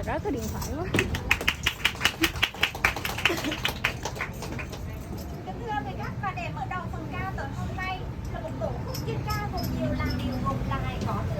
chả có cái điện thoại quá. Kính thưa quý khách, và để mở đầu phần ca tối hôm nay là một tổ khúc dân ca gồm nhiều làn điệu gộp lại có từ